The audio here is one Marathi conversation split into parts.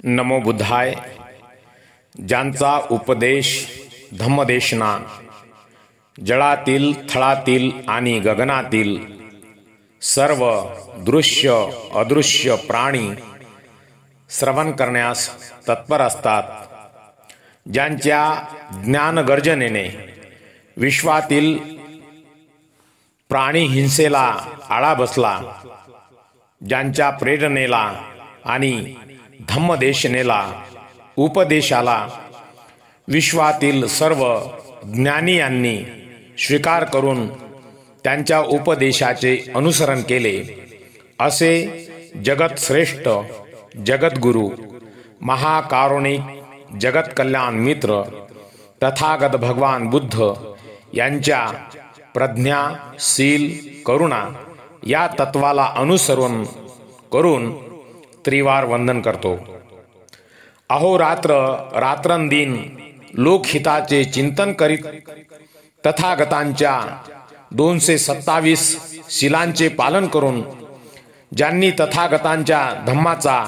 नमो बुद्धाय. ज्यांचा उपदेश धम्मदेशना जळातील थळातील आणि गगनातील सर्व दृश्य अदृश्य प्राणी श्रवण करण्यास तत्पर असतात, ज्यांच्या ज्ञानगर्जनेने विश्वातील प्राणी हिंसेला आळा बसला, ज्यांच्या प्रेरणेला आणि धम्मदेशनेला उपदेशाला विश्वातील सर्व ज्ञानियांनी स्वीकार करून त्यांच्या उपदेशाचे अनुसरण केले, असे जगतश्रेष्ठ जगद्गुरु महाकारुणिक जगत कल्याण मित्र तथागत भगवान बुद्ध यांच्या प्रज्ञा शील करुणा या तत्वाला अनुसरण करून त्रिवार वंदन करतो. अहोरात्र रात्रंदिन लोकहिताचे चिंतन करीत तथागतांच्या 227 शिलांचे पालन करून ज्यांनी तथागतांच्या धम्माचा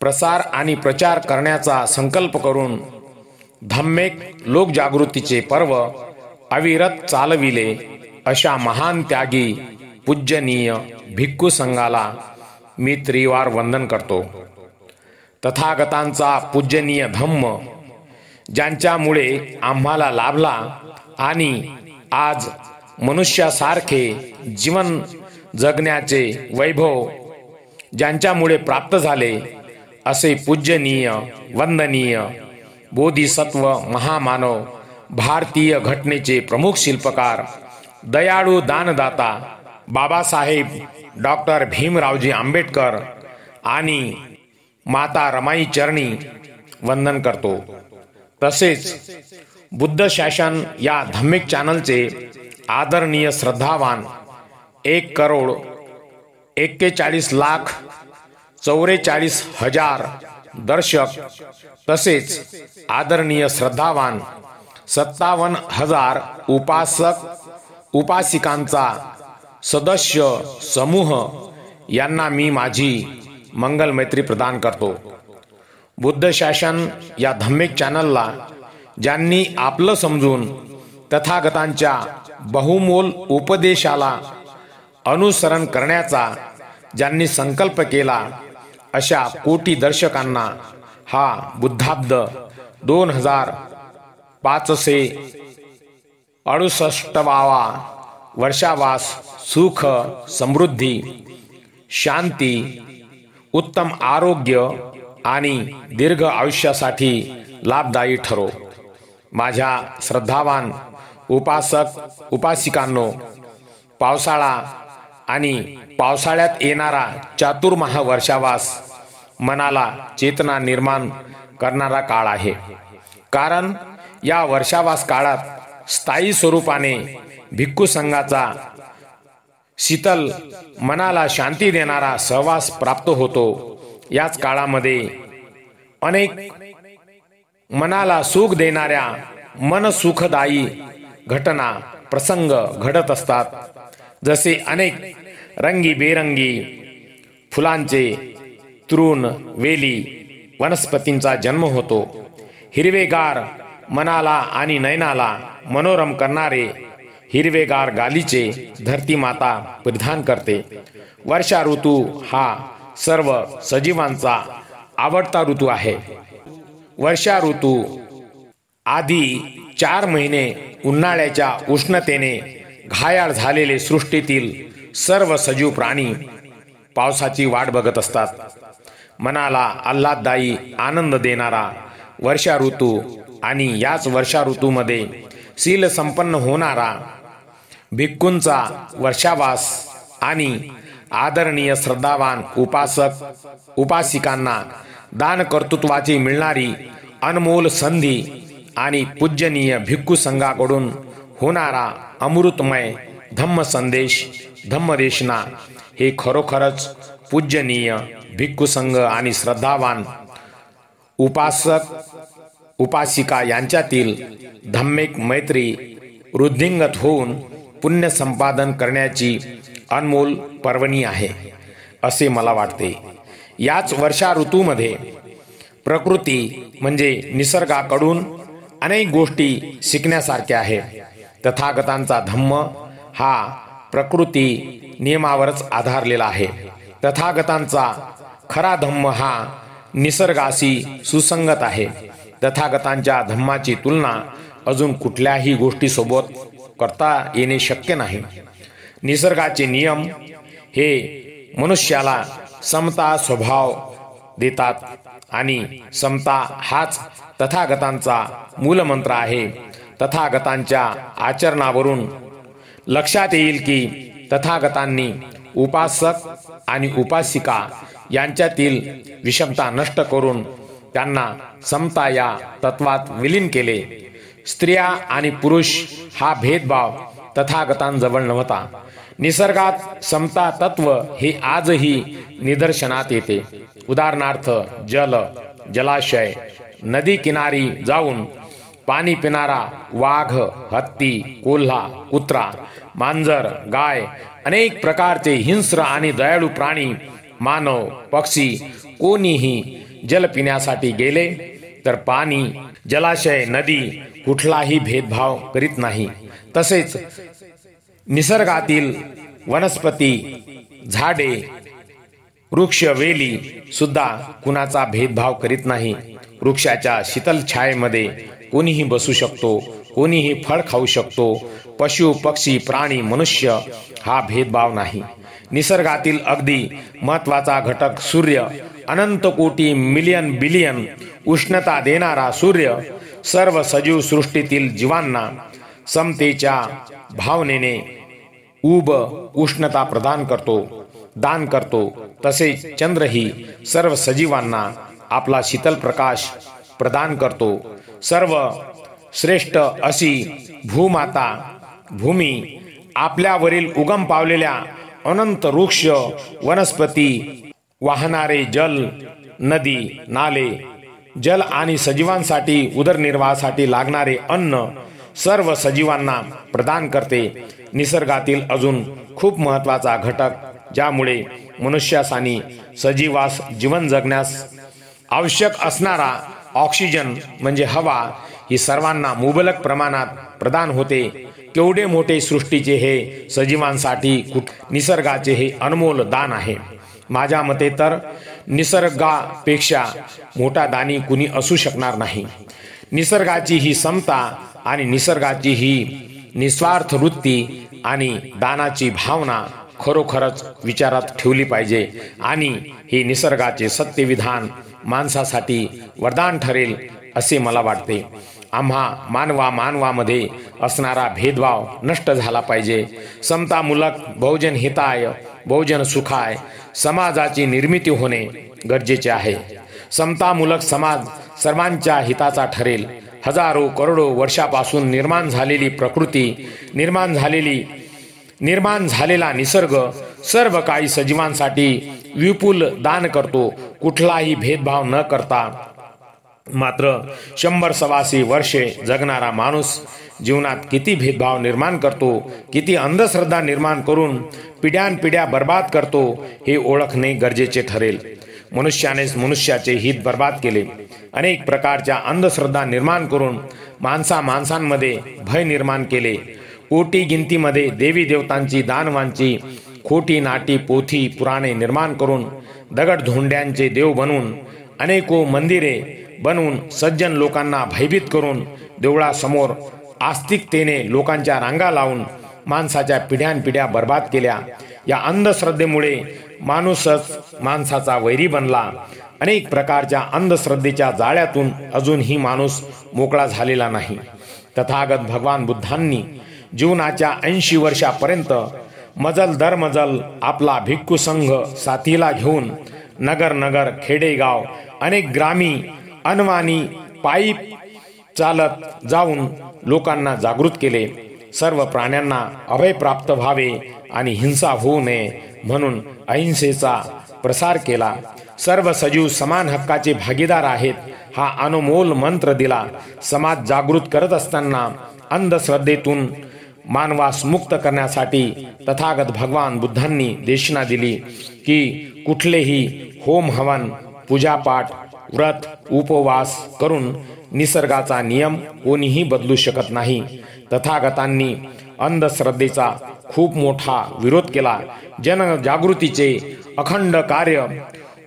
प्रसार आणि प्रचार करण्याचा संकल्प करून धम्मेक लोकजागृतीचे पर्व अविरत चालविले, अशा महान त्यागी पूज्यनीय भिक्खू संघाला मी त्रिवार वंदन करतो. तथागतांचा पूजनीय धम्म ज्यांच्यामुळे आम्हाला लाभला आणि आज मनुष्यासारखे जीवन जगण्याचे वैभव ज्यांच्यामुळे प्राप्त झाले, असे पूजनीय वंदनीय बोधिसत्व महामानव भारतीय घटनेचे प्रमुख शिल्पकार दयाळू दानदाता बाबासाहेब डॉक्टर भीमरावजी आंबेडकर आणि माता रमाई चरणी वंदन करतो. तसेच बुद्ध शासन या धम्मिक चॅनलचे आदरणीय श्रद्धावान 1,41,44,000 दर्शक, तसेच आदरणीय श्रद्धावान 57,000 उपासक उपासिकांचा सदस्य समूह यांना मी माझी मंगल मैत्री प्रदान करतो. बुद्ध शासन या धम्मिक चॅनलला ज्यांनी आपलं समजून तथागतांच्या बहुमोल उपदेशाला अनुसरण करण्याचा ज्यांनी संकल्प केला, अशा कोटी दर्शकांना हा बुद्धाब्द 2568वा वर्षावास सुख समृद्धी शांती उत्तम आरोग्य आणि दीर्घ आयुष्यासाठी लाभदायी ठरो. माझ्या श्रद्धावान उपासक उपासिकांनो, पावसाळा आणि पावसाळ्यात येणारा चातुर्माह वर्षावास मनाला चेतना निर्माण करणारा काळ आहे. कारण या वर्षावास काळात स्थायी स्वरूपाने भिक्खू संघाचा शीतल मनाला शांती देणारा सहवास प्राप्त होतो. याच काळामध्ये अनेक मनाला सुख देणाऱ्या मनसुखदायी घटना प्रसंग घडत असतात. जसे अनेक रंगीबेरंगी फुलांचे तृण वेली वनस्पतींचा जन्म होतो. हिरवेगार मनाला आणि नयनाला मनोरम करणारे हिरवेगार गालीचे धरती माता परिधान करते. वर्षा ऋतू हा सर्व सजीवांचा आवडता ऋतू आहे. वर्षा ऋतू आधी 4 महिने उन्हाळ्याच्या उष्णतेने घायाळ झालेले सृष्टीतील सर्व सजीव प्राणी पावसाची वाट बघत असतात. मनाला आल्हाददायी आनंद देणारा वर्षा ऋतू आणि याच वर्षा ऋतूमध्ये शील संपन्न होणारा भिक्खूंचा वर्षावास आणि आदरणीय श्रद्धावान उपासक उपासिकांना दान कर्तृत्वाची मिळणारी अनमोल संधी आणि पूजनीय भिक्खू संघाकडून होणारा अमृतमय धम्म संदेश धम्मदेशना हे खरोखरच पूजनीय भिक्खू संघ आणि श्रद्धावान उपासक उपासिका यांच्यातील धम्मिक मैत्री वृद्धिंगत होऊन पुण्य संपादन करण्याची अनमोल पर्वणी आहे, असे मला वाटते. याच वर्षा ऋतूमध्ये प्रकृती म्हणजे निसर्गाकडून अनेक गोष्टी शिकण्यासारख्या आहेत. तथागतांचा धम्म हा प्रकृती नियमावरच आधारलेला आहे. तथागतांचा खरा धम्म हा निसर्गाशी सुसंगत आहे. तथागतांच्या धम्माची तुलना अजून कुठल्याही गोष्टीसोबत करता येणे शक्य नाही. निसर्गाचे नियम हे मनुष्याला समता स्वभाव देतात आणि समता हाच तथागतांचा मूलमंत्र आहे. तथागतांच्या आचरणावरून लक्षात येईल की तथागतांनी उपासक आणि उपासिका यांच्यातील विषमता नष्ट करून त्यांना समता या तत्वात विलीन केले. स्त्रिया आणि पुरुष हा भेदभाव तथागतांजवळ नव्हता. निसर्गात समता तत्व हे आजही निदर्शनात येते. उदाहरणार्थ जल, जलाशय, नदी किनारी जाऊन पाणी पिणारा वाघ, हत्ती, कोल्हा, कुत्रा, मांजर, गाय, अनेक प्रकारचे हिंस्र आणि दयाळू प्राणी, मानव, पक्षी कोणीही जल पिण्यासाठी गेले तर पाणी, जलाशय, नदी कुठलाही भेदभाव करीत नाही. तसेच निसर्गातील वनस्पती, झाडे, वृक्ष, वेली सुद्धा कुणाचा भेदभाव करीत नाही. वृक्षाच्या शीतल छायेमध्ये कोणीही बसू शकतो, कोणीही फळ खाऊ शकतो. पशु, पक्षी, प्राणी, मनुष्य हा भेदभाव नाही. निसर्गातील अगदी महत्वाचा घटक सूर्य, अनंत कोटी मिलियन बिलियन उष्णता देणारा सूर्य सर्व सजीव सृष्टीतील जीवांना समतेच्या भावनेने ऊब उष्णता प्रदान करतो, दान करतो. तसेच चंद्रही सर्व सजीवांना आपला शीतल प्रकाश प्रदान करतो. सर्व श्रेष्ठ अशी भूमाता भूमी, आपल्यावरील उगम पावलेल्या अनंत वृक्ष, वनस्पती, वाहणारे जल, नदी, नाले, जल आणि सजीवांसाठी उदरनिर्वाहासाठी लागणारे अन्न सर्व सजीवांना प्रदान करते. निसर्गातील अजून खूप महत्वाचा घटक ज्यामुळे मनुष्यास आणि सजीवास जीवन जगण्यास आवश्यक असणारा ऑक्सिजन म्हणजे हवा ही सर्वांना मुबलक प्रमाणात प्रदान होते. केवढे मोठे सृष्टीचे हे सजीवांसाठी निसर्गाचे हे अनमोल दान आहे. माझ्या मते तर निसर्गापेक्षा मोठा दानी कुणी असू शकणार नाही. निसर्गाची ही समता आणि निसर्गाची ही निस्वार्थ वृत्ती आणि दानाची भावना खरोखरच विचारात ठेवली पाहिजे आणि हे निसर्गाचे सत्य विधान माणसासाठी वरदान ठरेल असे मला वाटते. आम्हा मानवामध्ये असणारा भेदभाव नष्ट झाला पाहिजे. समतामूलक बहुजन हिताय बहुजन सुखाय समाजाची निर्मिती होणे गरजेचे आहे. समतामूलक समाज सर्वांच्या हिताचा ठरेल. हजारो करोडो वर्षापासून निर्माण झालेली प्रकृती, निर्माण झालेला निसर्ग सर्व काही सजीवांसाठी विपुल दान करतो, कुठलाही भेदभाव न करता. मात्र 100-125 वर्षे जगणारा माणूस जीवनात किती भेदभाव निर्माण करतो, किती अंधश्रद्धा निर्माण करून पिढ्यानपिढ्या बर्बाद करतो हे ओळखणे गरजेचे ठरेल. मनुष्यानेच मनुष्याचे हित बर्बाद केले. अनेक प्रकारच्या अंधश्रद्धा निर्माण करून माणसांमध्ये भय निर्माण केले. कोटी गिनतीमध्ये देवी देवतांची, दानवांची खोटी नाटी पोथी पुराणे निर्माण करून दगडधोंड्यांचे देव बनवून अनेको मंदिरे बनवून सज्जन लोकांना भयभीत करून देवळासमोर आस्तिकतेने लोकांच्या रांगा लावून माणसाच्या पिढ्यानपिढ्या बर्बाद केल्या. या अंधश्रद्धेमुळे माणूसच माणसाचा वैरी बनला. अनेक प्रकारच्या अंधश्रद्धेच्या जाळ्यातून अजूनही माणूस मोकळा झालेला नाही. तथागत भगवान बुद्धांनी जीवनाच्या 80 वर्षापर्यंत मजल दर मजल आपला भिक्खू संघ साथीला घेऊन नगर खेडेगाव अनेक ग्रामी अनवाणी पायी चालत जाऊन लोकांना जागृत केले. सर्व प्राण्यांना अभय प्राप्त व्हावे आणि हिंसा होऊ नये म्हणून अहिंसेचा प्रसार केला. सर्व सजीव समान हक्काचे भागीदार आहेत हा अनमोल मंत्र दिला. समाज जागृत करत असताना अंधश्रद्धेतून मानवास मुक्त करण्यासाठी तथागत भगवान बुद्धांनी देशना दिली की कुठलेही होम हवन, पूजापाठ, व्रत, उपवास करून निसर्गाचा नियम कोणीही बदलू शकत नाही. तथागतांनी अंधश्रद्धेचा खूप मोठा विरोध केला. जनजागृतीचे अखंड कार्य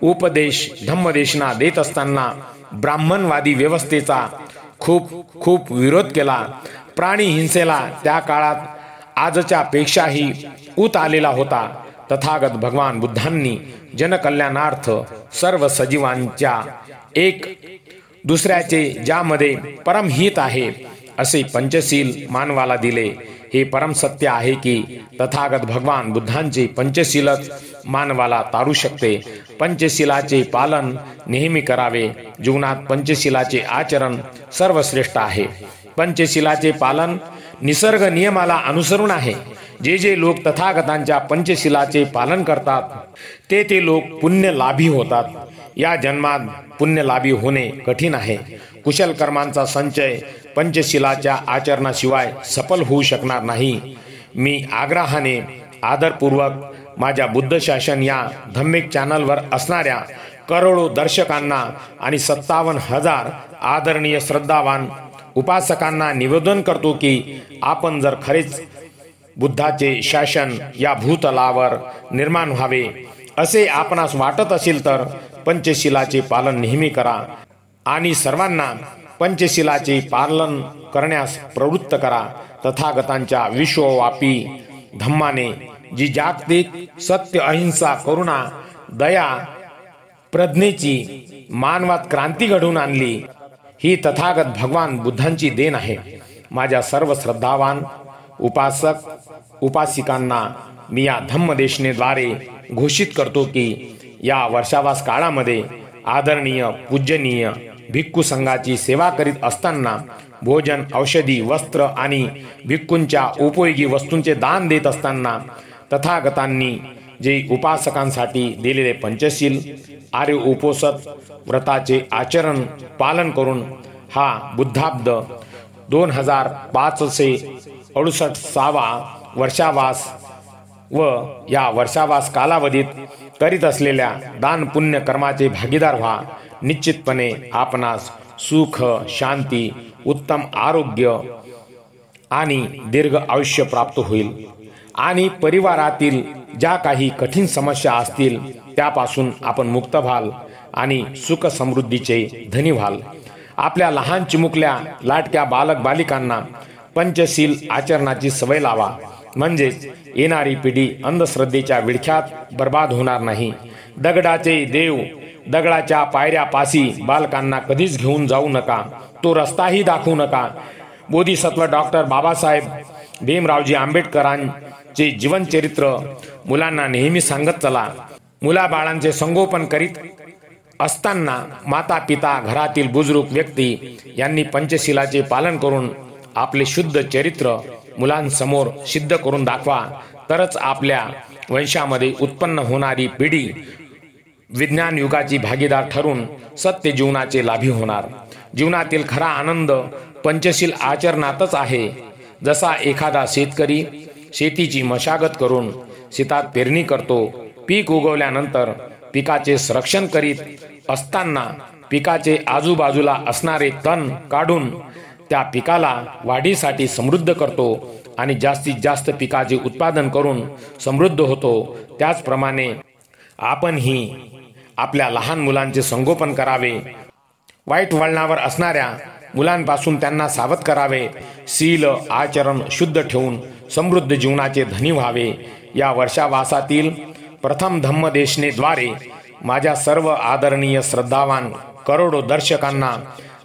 उपदेश धम्मदेशना देत असताना ब्राह्मणवादी व्यवस्थेचा खूप विरोध केला. प्राणी हिंसेला त्या काळात आजच्या पेक्षाही ऊत आलेला होता. तथागत भगवान बुद्धांनी जनकल्याणार्थ सर्व सजीवांच्या एक दुसऱ्याचे ज्यामध्ये परमहित आहे असे पंचशील मानवाला दिले. हे परम सत्य आहे की तथागत भगवान बुद्धांचे पंचशीलच मानवाला तारू शकते. पंचशीलाचे पालन नेहमी करावे. जीवनात पंचशीलाचे आचरण सर्वश्रेष्ठ आहे. पंचशीलाचे पालन निसर्ग नियमाला अनुसरून आहे. जे लोक तथागतांच्या पंचशीलाचे पालन करतात ते लोक पुण्यलाभी होतात. या जन्मात पुण्यलाभी होणे कठीण आहे. कुशल कर्मांचा संचय पंचशीलाच्या आचरणाशिवाय सफल होऊ शकणार नाही. मी आग्रहाने आदरपूर्वक माझ्या बुद्ध शासन या धम्मिक चॅनलवर असणाऱ्या करोडो दर्शकांना आणि 57,000 आदरणीय श्रद्धावान उपासकांना निवेदन करतो की आपण जर खरेच बुद्धाचे शासन या भूतलावर निर्माण व्हावे असे आपणास वाटत असेल तर पंचशीलाचे पालन नेहमी करा आणि सर्वांना पंचशीलाचे पालन करण्यास प्रवृत्त करा. तथागतांच्या विश्वव्यापी धम्माने जी जागतिक सत्य, अहिंसा, करुणा, दया, प्रज्ञेची मानवात क्रांती घडवून आणली ही तथागत भगवान बुद्धांची देण आहे. माझ्या सर्व श्रद्धावान उपासक उपासिकांना मी या धम्मदेशनेद्वारे घोषित करतो की या वर्षावास काळामध्ये आदरणीय पूजनीय भिक्खू संघाची सेवा करीत असताना भोजन, औषधी, वस्त्र आणि भिक्खूंच्या उपयोगी वस्तूंचे दान देत असताना तथागतांनी जे उपासकांसाठी दिलेले पंचशील आर्य उपोषण व्रताचे आचरण पालन करून हा बुद्धाब्द 2568 वर्षावास व या वर्षावास कालावधीत करीत असलेल्या दान पुण्य कर्माचे भागीदार व्हा. निश्चितपणे आपणास सुख, शांती, उत्तम आरोग्य आणि दीर्घ आयुष्य प्राप्त होईल आणि परिवारातील ज्या काही कठीण समस्या असतील त्यापासून आपण मुक्त व्हाल आणि सुख समृद्धीचे धनी व्हाल. आपल्या लहान चिमुकल्या लाटक्या बालक बालिकांना पंचशील आचरणाची सवय लावा. म्हणजेच येणारी पिढी अंधश्रद्धेच्या विळख्यात बर्बाद होणार नाही. दगडाचे देव दगडाच्या पायऱ्यापाशी बालकांना कधीच घेऊन जाऊ नका. तो रस्ताही दाखवू नका. बोधिसत्व डॉक्टर बाबासाहेब भीमरावजी आंबेडकरांचे जीवनचरित्र मुलांना नेहमी सांगत चला. मुलाबाळांचे संगोपन करीत असताना माता पिता घरातील बुजुर्ग व्यक्ती यांनी पंचशीलाचे पालन करून आपले शुद्ध चरित्र मुलांसमोर सिद्ध करून दाखवा. तरच आपल्या वंशामध्ये उत्पन्न होणारी पिढी विज्ञान युगाची भागीदार ठरून सत्य जीवनाचे लाभी होणार. जीवनातील खरा आनंद पंचशील आचरणातच आहे. जसा एखादा शेतकरी शेतीची मशागत करून शेतात पेरणी करतो, पीक उगवल्यानंतर पिकाचे संरक्षण करीत असताना पिकाचे आजूबाजूला असणारे तण काढून त्या पिकाला वाढीसाठी समृद्ध करतो आणि जास्तीत जास्त पिकाचे उत्पादन करून समृद्ध होतो, त्याचप्रमाणे आपणही आपल्या लहान मुलांचे संगोपन करावे. वाईट वळणावर असणाऱ्या मुलांपासून त्यांना सावध करावे. शील आचरण शुद्ध ठेवून समृद्ध जीवनाचे धनी व्हावे. या वर्षावासातील प्रथम धम्मदेशनेद्वारे माझ्या सर्व आदरणीय श्रद्धावान करोडो दर्शकांना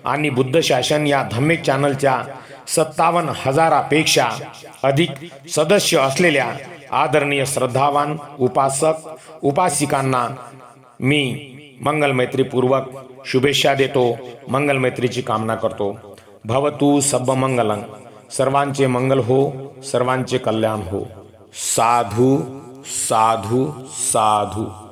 आणि बुद्ध शासन या धम्मिक चॅनलच्या 57,000पेक्षा अधिक सदस्य असलेल्या आदरणीय श्रद्धावान उपासक उपासिकांना मी मंगलमैत्रीपूर्वक शुभेच्छा देतो. मंगलमैत्रीची कामना करतो. भवतु सब मंगलं. सर्वांचे मंगल हो, सर्वांचे कल्याण हो. साधू साधू साधू.